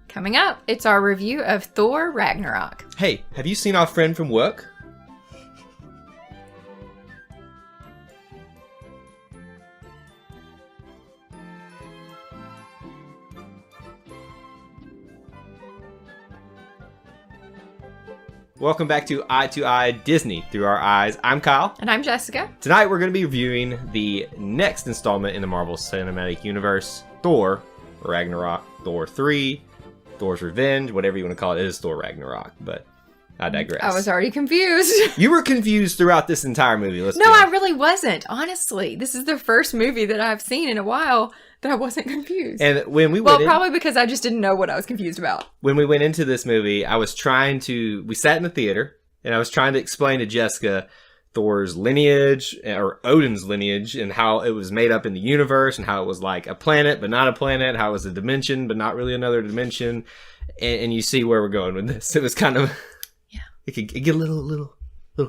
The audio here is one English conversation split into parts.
Coming up, it's our review of Thor Ragnarok. Hey, have you seen our friend from work? Welcome back to Eye to Eye Disney Through Our Eyes. I'm Kyle. And I'm Jessica. Tonight we're going to be reviewing the next installment in the Marvel Cinematic Universe, Thor Ragnarok, Thor 3, Thor's Revenge, whatever you want to call it. It is Thor Ragnarok, but I digress. I was already confused. You were confused throughout this entire movie. No, I really wasn't. Honestly, this is the first movie that I've seen in a while that I wasn't confused. And when we probably because I just didn't know what I was confused about. When we went into this movie, we sat in the theater, and I was trying to explain to Jessica Thor's lineage, or Odin's lineage, and how it was made up in the universe, and how it was like a planet, but not a planet, how it was a dimension, but not really another dimension. And you see where we're going with this. It was kind of... Yeah. It could get a little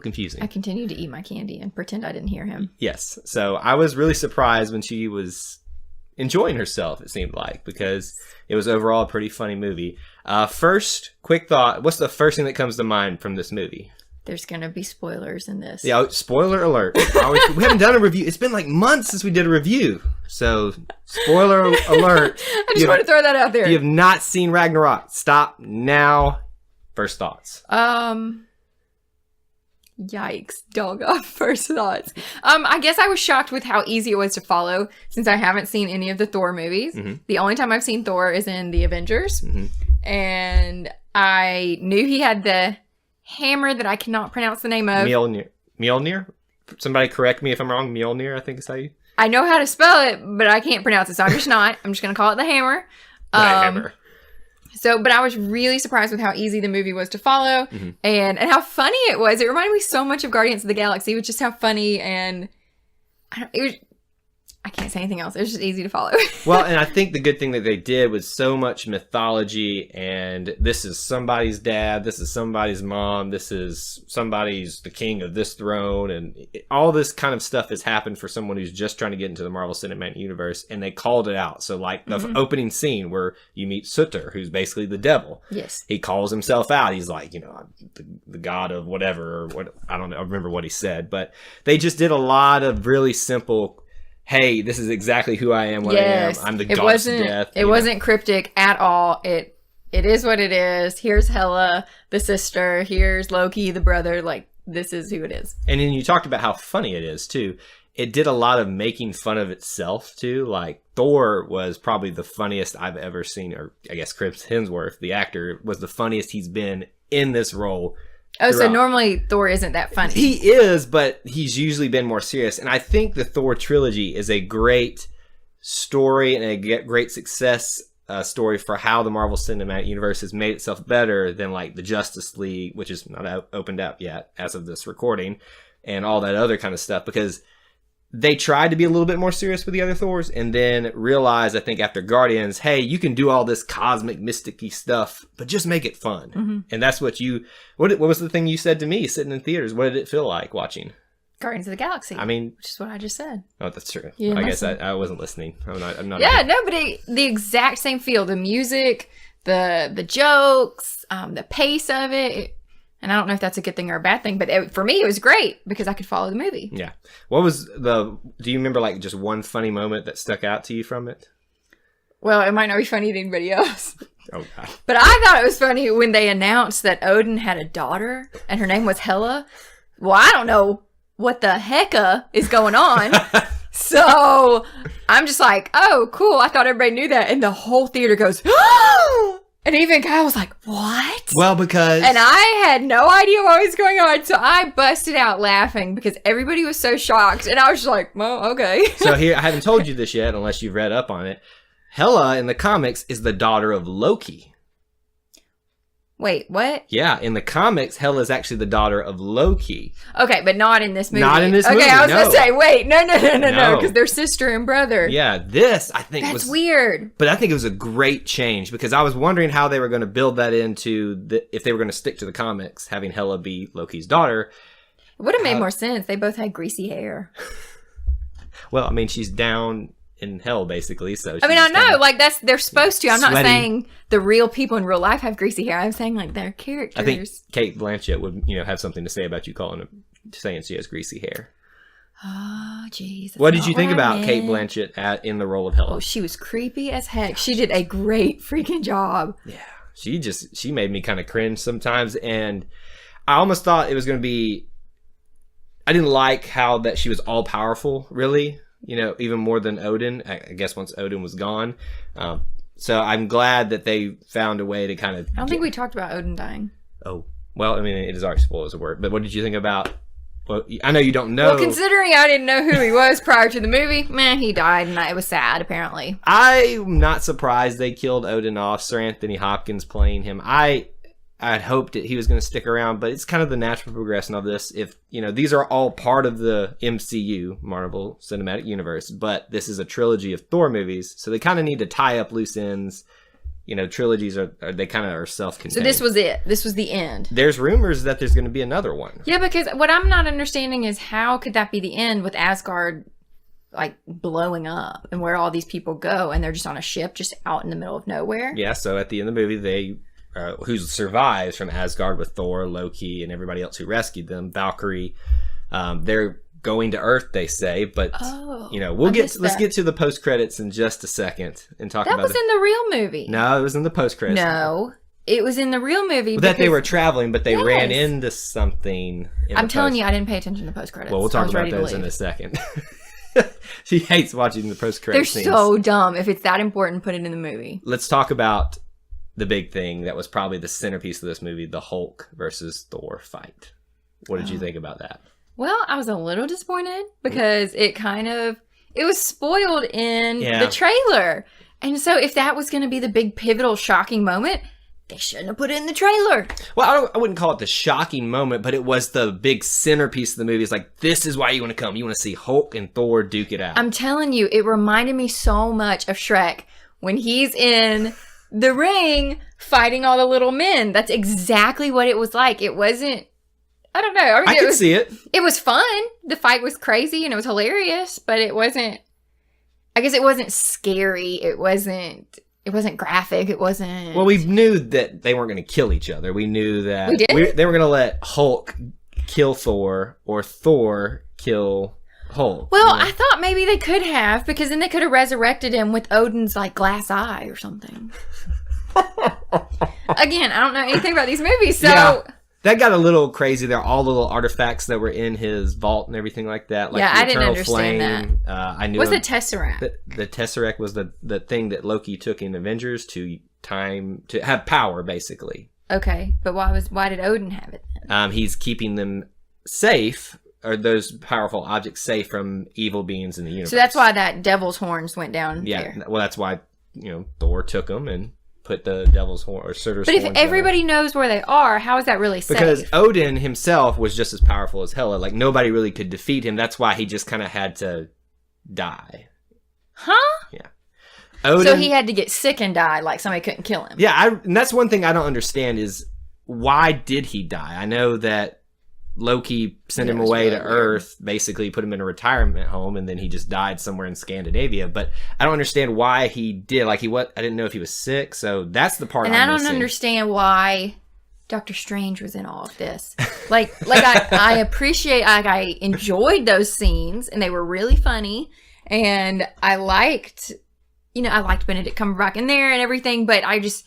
confusing. I continued to eat my candy and pretend I didn't hear him. Yes. So I was really surprised when she was enjoying herself, it seemed like, because it was overall a pretty funny movie. First, quick thought. What's the first thing that comes to mind from this movie? There's going to be spoilers in this. Yeah, spoiler alert. We haven't done a review. It's been like months since we did a review. So, spoiler alert. I just want to throw that out there. If you have not seen Ragnarok, stop now. First thoughts. Yikes, dog off first thoughts. I guess I was shocked with how easy it was to follow since I haven't seen any of the Thor movies. Mm-hmm. The only time I've seen Thor is in the Avengers. Mm-hmm. And I knew he had the hammer that I cannot pronounce the name of. Mjolnir? Somebody correct me if I'm wrong. Mjolnir, I think is how you... I know how to spell it, but I can't pronounce it, so I'm just not. I'm just going to call it the hammer. Hammer. But I was really surprised with how easy the movie was to follow, mm-hmm. and how funny it was. It reminded me so much of Guardians of the Galaxy, which is how funny and I can't say anything else. It was just easy to follow. Well, and I think the good thing that they did was so much mythology, and this is somebody's dad, this is somebody's mom, this is somebody's the king of this throne, and all this kind of stuff has happened for someone who's just trying to get into the Marvel Cinematic Universe, and they called it out. So like the mm-hmm. opening scene where you meet Sutter, who's basically the devil. Yes. He calls himself out. He's like, I'm the god of whatever, or what, I don't know, I remember what he said, but they just did a lot of really simple, hey, this is exactly who I am, what I am. I'm the goddess of death. It wasn't cryptic at all. It is what it is. Here's Hela, the sister. Here's Loki, the brother. Like, this is who it is. And then you talked about how funny it is, too. It did a lot of making fun of itself, too. Like, Thor was probably the funniest I've ever seen, or I guess Chris Hemsworth, the actor, was the funniest he's been in this role. Oh, so normally Thor isn't that funny. He is, but he's usually been more serious. And I think the Thor trilogy is a great story and a great success story for how the Marvel Cinematic Universe has made itself better than like the Justice League, which is not opened up yet as of this recording, and all that other kind of stuff, because they tried to be a little bit more serious with the other Thors, and then realized, I think, after Guardians, hey, you can do all this cosmic, mystic-y stuff, but just make it fun. Mm-hmm. And that's what what was the thing you said to me sitting in theaters? What did it feel like watching? Guardians of the Galaxy. I mean... Which is what I just said. Oh, that's true. I guess I wasn't listening. I'm not yeah, no, but the exact same feel. The music, the jokes, the pace of it. And I don't know if that's a good thing or a bad thing, but for me, it was great because I could follow the movie. Yeah. Do you remember like just one funny moment that stuck out to you from it? Well, it might not be funny to anybody else. Oh, God. But I thought it was funny when they announced that Odin had a daughter and her name was Hela. Well, I don't know what the hecka is going on. So I'm just like, oh, cool. I thought everybody knew that. And the whole theater goes, oh! And even Kyle was like, what? Well, because... And I had no idea what was going on. So I busted out laughing because everybody was so shocked. And I was just like, well, okay. So here, I haven't told you this yet, unless you've read up on it. Hela in the comics is the daughter of Loki. Wait, what? Yeah, in the comics, Hela is actually the daughter of Loki. Okay, but not in this movie. Not in this movie, Okay, I was going to say, wait, no, because they're sister and brother. Yeah, this, I think, That's weird. But I think it was a great change, because I was wondering how they were going to build that into, if they were going to stick to the comics, having Hela be Loki's daughter. It would have made more sense. They both had greasy hair. Well, I mean, she's down in hell, basically. So I mean, I know, like they're supposed to. I'm not sweaty. saying the real people in real life have greasy hair. I'm saying like their characters. I think Kate Blanchett would, have something to say about you saying she has greasy hair. Oh, jeez. What did you think about Kate Blanchett in the role of Hela? Oh, she was creepy as heck. She did a great freaking job. Yeah, she made me kind of cringe sometimes, and I almost thought it was going to be. I didn't like how that she was all powerful, really. Even more than Odin. I guess once Odin was gone, so I'm glad that they found a way to kind of. I don't think we talked about Odin dying. Oh well, I mean, it is already spoiled as a word. But what did you think about? Well, I know you don't know. Well, considering I didn't know who he was prior to the movie, he died, and it was sad, apparently. I'm not surprised they killed Odin off. Sir Anthony Hopkins playing him. I had hoped that he was going to stick around, but it's kind of the natural progression of this. If, these are all part of the MCU, Marvel Cinematic Universe, but this is a trilogy of Thor movies, so they kind of need to tie up loose ends. Trilogies they kind of are self-contained. So this was it. This was the end. There's rumors that there's going to be another one. Yeah, because what I'm not understanding is how could that be the end with Asgard like blowing up and where all these people go and they're just on a ship just out in the middle of nowhere? Yeah, so at the end of the movie, they who survives from Asgard with Thor, Loki, and everybody else who rescued them, Valkyrie, they're going to Earth, they say, but let's get to the post credits in just a second and talk about that was in the real movie. No, it was in the post credits. No, it was in the real movie. That they were traveling, but they ran into something. I'm telling you, I didn't pay attention to post credits. Well, we'll talk about those in a second. She hates watching the post credits. They're so dumb. If it's that important, put it in the movie. Let's talk about the big thing that was probably the centerpiece of this movie: the Hulk versus Thor fight. What did you think about that? Well, I was a little disappointed because it was spoiled in the trailer. And so if that was going to be the big pivotal shocking moment, they shouldn't have put it in the trailer. Well, I wouldn't call it the shocking moment, but it was the big centerpiece of the movie. It's like, this is why you want to come. You want to see Hulk and Thor duke it out. I'm telling you, it reminded me so much of Shrek when he's in the ring fighting all the little men. That's exactly what it was like. It wasn't, I don't know. I mean, I could see it. It was fun. The fight was crazy and it was hilarious, but it wasn't, I guess it wasn't scary. It wasn't graphic. It wasn't. Well, we knew that they weren't going to kill each other. We knew that they were going to let Hulk kill Thor or Thor kill Hulk. Well, I thought maybe they could have, because then they could have resurrected him with Odin's like glass eye or something. Again, I don't know anything about these movies, so. Yeah. That got a little crazy. There are all the little artifacts that were in his vault and everything like that. Like I didn't understand that. I knew. What's the Tesseract? The Tesseract was the thing that Loki took in Avengers to have power, basically. Okay, but why did Odin have it then? He's keeping them safe, or those powerful objects safe from evil beings in the universe. So that's why that devil's horns went down there. Yeah, well, that's why Thor took them and put the devil's horn or Surtur's horns. But if everybody knows where they are, how is that really safe? Because Odin himself was just as powerful as Hela. Like, nobody really could defeat him. That's why he just kind of had to die. Huh? Yeah. Odin, so he had to get sick and die, like somebody couldn't kill him. Yeah, and that's one thing I don't understand is, why did he die? I know that Loki sent him away to Earth, basically put him in a retirement home, and then he just died somewhere in Scandinavia. But I don't understand why he did. Like, I didn't know if he was sick, so that's the part. And I don't understand why Doctor Strange was in all of this. I appreciate, I enjoyed those scenes, and they were really funny, and I liked Benedict Cumberbatch in there and everything, but I just.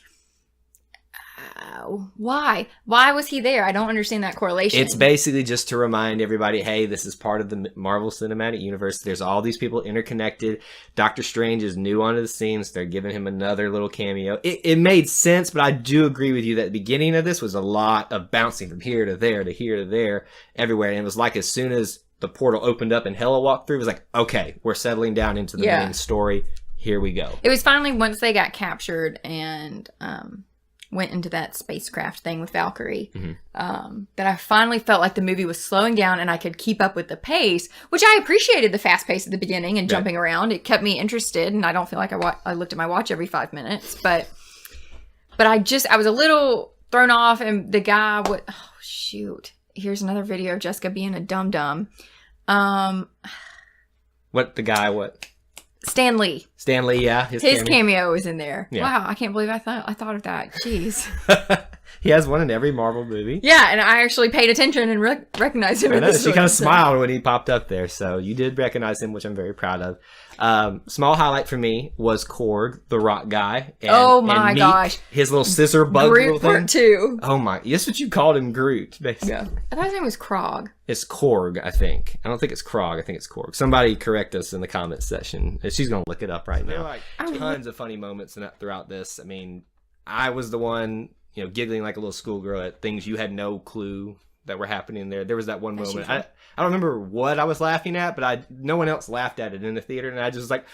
Why was he there? I don't understand that correlation. It's basically just to remind everybody, hey, this is part of the Marvel Cinematic Universe. There's all these people interconnected. Doctor Strange is new onto the scene, so they're giving him another little cameo. It made sense, but I do agree with you that the beginning of this was a lot of bouncing from here to there to here to there everywhere, and it was like as soon as the portal opened up and Hela walked through, it was like, okay, we're settling down into the main story. Here we go. It was finally once they got captured and went into that spacecraft thing with Valkyrie, that I finally felt like the movie was slowing down and I could keep up with the pace, which I appreciated the fast pace at the beginning and jumping around. It kept me interested, and I don't feel like I looked at my watch every 5 minutes, but I was a little thrown off, and the guy here's another video of Jessica being a dum-dum. What? Stan Lee. Stan Lee, yeah. His cameo is in there. Yeah. Wow, I can't believe I thought of that. Jeez. He has one in every Marvel movie. Yeah, and I actually paid attention and recognized him. I in know, this she one, kind of so. smiled when he popped up there, so you did recognize him, which I'm very proud of. Small highlight for me was Korg, the rock guy. And, Oh my and Meek, gosh. his little scissor bug little Groot thing. Part 2. Oh my, that's what you called him, Groot, basically. Yeah. I thought his name was Krog. It's Korg, I think. I don't think it's Krog. I think it's Korg. Somebody correct us in the comments section. She's going to look it up right now. There are like tons of funny moments throughout this. I mean, I was the one, giggling like a little schoolgirl at things you had no clue that were happening there. There was that one moment. I don't remember what I was laughing at, but no one else laughed at it in the theater, and I just was like,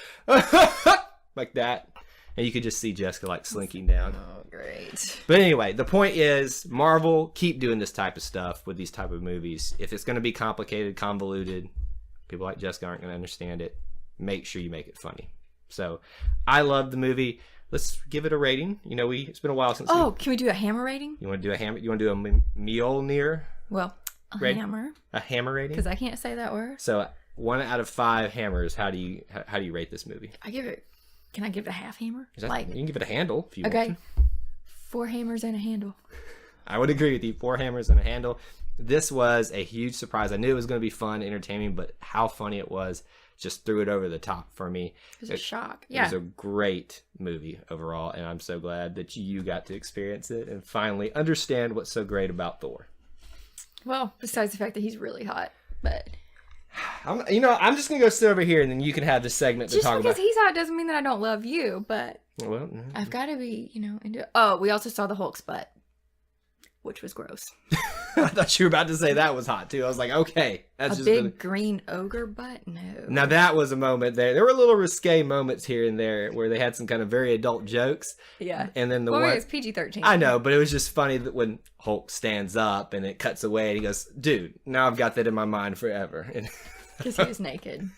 like that. And you could just see Jessica like slinking down. Oh, great. But anyway, the point is, Marvel, keep doing this type of stuff with these type of movies. If it's going to be complicated, convoluted, people like Jessica aren't going to understand it. Make sure you make it funny. So, I love the movie. Let's give it a rating. It's been a while since. Can we do a hammer rating? You want to do a hammer? You want to do a Mjolnir? Well, rating? hammer. A hammer rating? Because I can't say that word. So 1 out of 5 hammers. How do you rate this movie? Can I give it a half hammer? You can give it a handle if you want Okay. to. 4 hammers and a handle. I would agree with you. 4 hammers and a handle. This was a huge surprise. I knew it was going to be fun, entertaining, but how funny it was just threw it over the top for me. It was a shock. It was a great movie overall, and I'm so glad that you got to experience it and finally understand what's so great about Thor. Well, besides the fact that he's really hot, but I'm just gonna go sit over here, and then you can have this segment to just talk because about. he's hot doesn't mean that I don't love you. But Well, I've got to be, into. Oh, we also saw the Hulk's butt, which was gross. I thought you were about to say that was hot too. I was like, okay, that's A just big green ogre butt? No. Now that was a moment there. There were little risque moments here and there where they had some kind of very adult jokes. Yeah. And then it's PG-13. I know, but it was just funny that when Hulk stands up and it cuts away and he goes, dude, now I've got that in my mind forever. Because he was naked.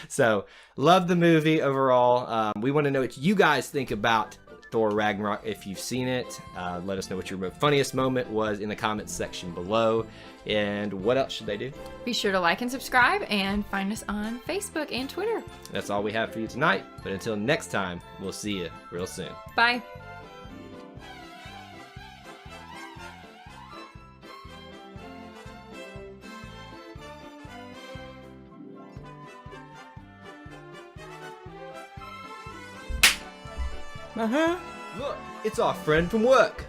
So, love the movie overall. We want to know what you guys think about Thor Ragnarok. If you've seen it, let us know what your funniest moment was in the comments section below. And what else should they do? Be sure to like and subscribe and find us on Facebook and Twitter. That's all we have for you tonight. But until next time, we'll see you real soon. Bye. Look, it's our friend from work.